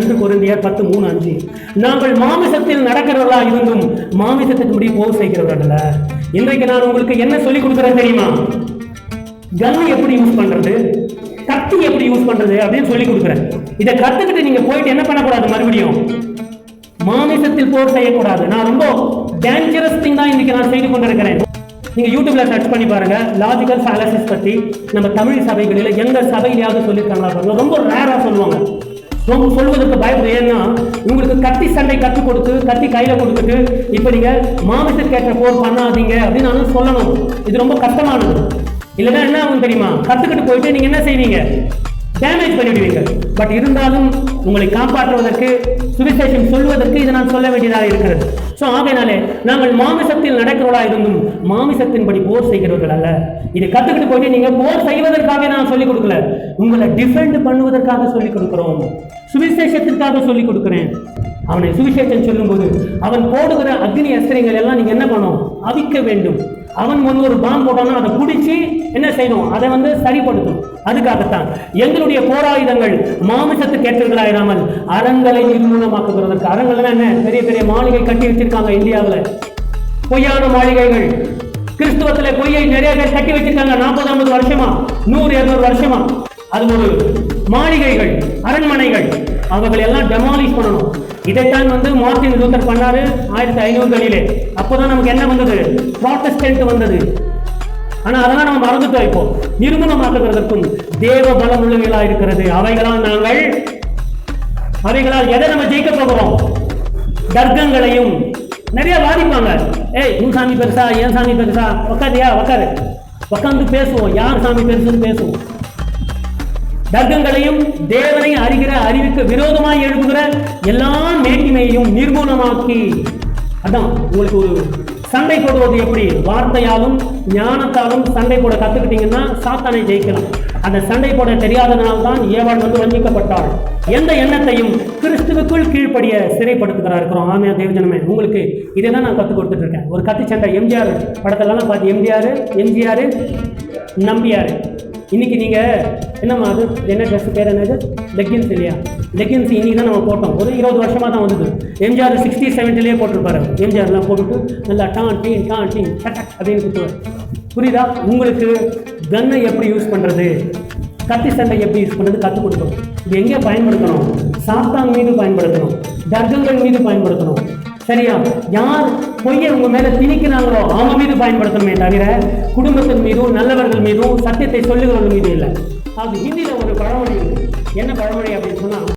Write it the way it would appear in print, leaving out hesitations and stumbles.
1 கொரிந்தியர் 10:3-5. நாங்கள் மாமிசத்தில் நடக்கிறவர்களா இருந்தும் மாமிசத்துக்கு போர் செய்கிறவர்கள். இன்றைக்கு நான் உங்களுக்கு என்ன சொல்லிக் கொடுக்குறேன் தெரியுமா? கன் எப்படி யூஸ் பண்றது, கத்தி எப்படி யூஸ் பண்றது அப்படின்னு சொல்லி கொடுக்குறேன். இதை கத்துக்கிட்டு நீங்க போயிட்டு என்ன பண்ணக்கூடாது, மறுபடியும் மாமிசத்தில் போர் செய்யக்கூடாது. நான் ரொம்ப டேஞ்சரஸ் திங் தான் இன்னைக்கு நான் செய்து கொண்டிருக்கிறேன். நீங்க யூடியூப்ல சர்ச் பண்ணி பாருங்க, லாஜிக்கல் ஃபேலசிஸ் பத்தி நம்ம தமிழ் சபைகளில் எந்த சபையிலையாவது சொல்லியிருக்காங்களா பாருங்க. ரொம்ப ரேரா சொல்லுவாங்க, ரொம்ப சொல்வதற்கு பயப்படும். ஏன்னா உங்களுக்கு கத்தி சண்டை கற்றுக் கொடுத்து கத்தி கையில கொடுத்துட்டு இப்ப நீங்க மாமிசத்துக்கு ஏற்ற போர் பண்ணாதீங்க அப்படின்னு நானும் சொல்லணும். இது ரொம்ப கஷ்டமானது. இல்லைன்னா என்ன ஆகும் தெரியுமா? கத்துக்கிட்டு போயிட்டு நீங்க என்ன செய்வீங்க, டேமேஜ் பண்ணிவிடுவீங்க. பட் இருந்தாலும் உங்களை காப்பாற்றுவதற்கு, சுவிசேஷம் சொல்வதற்கு இதை நான் சொல்ல வேண்டியதாக இருக்கிறது. ஸோ ஆகையினாலே நாங்கள் மாமிசத்தில் நடக்கிறவர்களா இருந்தும் மாமிசத்தின்படி போர் செய்கிறவர்கள் அல்ல. இதை கத்துக்கிட்டு போயிட்டு நீங்க போர் செய்வதற்காக நான் சொல்லிக் கொடுக்கல, உங்களை டிஃபெண்ட் பண்ணுவதற்காக சொல்லிக் கொடுக்கிறோம், சுவிசேஷத்திற்காக சொல்லிக் கொடுக்கிறேன். அவனை சுவிசேஷம் சொல்லும்போது அவன் போடுகிற அக்னி அஸ்திரங்கள் எல்லாம் நீங்க என்ன பண்ணணும், அவிக்க வேண்டும். அவன் ஒரு பாம்பு போட்டானா அதை பிடிச்சி என்ன செய்யணும், அதை சரிப்படுத்தும். அதுக்காகத்தான் எங்களுடைய போராயுதங்கள் மாமிசத்துக்கு ஏற்றவர்களாயிராமல் அறங்களை நிர்மூலமாக்குவதற்கு. அறங்கள் என்ன, பெரிய பெரிய மாளிகை கட்டி வச்சிருக்காங்க இந்தியாவில், பொய்யான மாளிகைகள். கிறிஸ்துவத்தில் பொய்யை நிறைய பேர் கட்டி வச்சிருக்காங்க 40-50 வருஷமா, 100-200 வருஷமா. அது ஒரு மாளிகைகள், அரண்மனைகள், அவர்கள் எல்லாம் டெமாலிஷ் பண்ணணும். இதைத்தான் மார்ட்டின் லூத்தர் பண்ணாரு 1500களிலே. அப்போதான் நமக்கு என்ன வந்தது, புராட்டஸ்டன்ட் வந்தது. ஆனா அதெல்லாம் நம்ம மறந்துட்டோம். இப்போ நிர்மூலமாக்குவதற்கும் தேவ பலம் உள்ளவைகளா இருக்கிறது. அவைகளால் எதை நம்ம ஜெயிக்க போகிறோம்? தர்க்கங்களையும். நிறைய வாதிப்பாங்க, ஏய் உன் சாமி பெருசா, என் சாமி பெருசா, உட்காந்து பேசுவோம், யார் சாமி பெருசுன்னு பேசுவோம். தர்க்கங்களையும் தேவனை அறிகிற அறிவுக்கு விரோதமாய் எழுப்புகிற எல்லா மேட்டிமையையும் நிர்மூலமாக்கி, அதான் உங்களுக்கு ஒரு சண்டை போடுவது எப்படி, வார்த்தையாலும் ஞானத்தாலும் சண்டை போட கத்துக்கிட்டீங்கன்னா சாத்தானை ஜெயிக்கலாம். அந்த சண்டை போட தெரியாததனால்தான் ஏவாள் வஞ்சிக்கப்பட்டாள். எந்த எண்ணத்தையும் கிறிஸ்துவுக்குள் கீழ்ப்படிய சிறைப்படுத்துகிறா இருக்கிறோம். ஆமையா தேவஜனமே, உங்களுக்கு இதை தான் நான் கற்றுக் கொடுத்துட்டு இருக்கேன். ஒரு கத்தி சண்டை எம்ஜிஆர் படத்தெல்லாம் பார்த்து எம்ஜிஆர் நம்பியார். இன்னைக்கு நீங்க என்னம்மா அது என்ன ட்ரெஸ் பேர் என்னது, லெக்கின்ஸ் இல்லையா? லெக்கின்ஸ் இன்னைக்கு தான் நம்ம போட்டோம். ஒரு 20 வருஷமா தான் வந்தது. எம்ஜிஆர் 60-70லேயே போட்டிருப்பாரு. எம்ஜிஆர்லாம் போட்டுட்டு நல்லா டான் டீன் அப்படின்னு குத்துவார். புரியுதா? உங்களுக்கு கன்னை எப்படி யூஸ் பண்றது, கத்தி சண்டை எப்படி யூஸ் பண்றது கற்றுக் கொடுக்கணும். இது எங்கே பயன்படுத்தணும்? சாத்தான் மீது பயன்படுத்தணும், தர்க்கங்கள் மீது பயன்படுத்தணும். சரியா? யார் பொய்யை உங்க மேல திணிக்கிறாங்களோ அவங்க மீது பயன்படுத்தணுமே தவிர குடும்பத்தின் மீதும் நல்லவர்கள் மீதும் சத்தியத்தை சொல்லுகிறவர்கள் மீது இல்லை. அது ஹிந்தியில ஒரு பழமொழி இருக்கு. என்ன பழமொழி அப்படின்னு சொன்னா,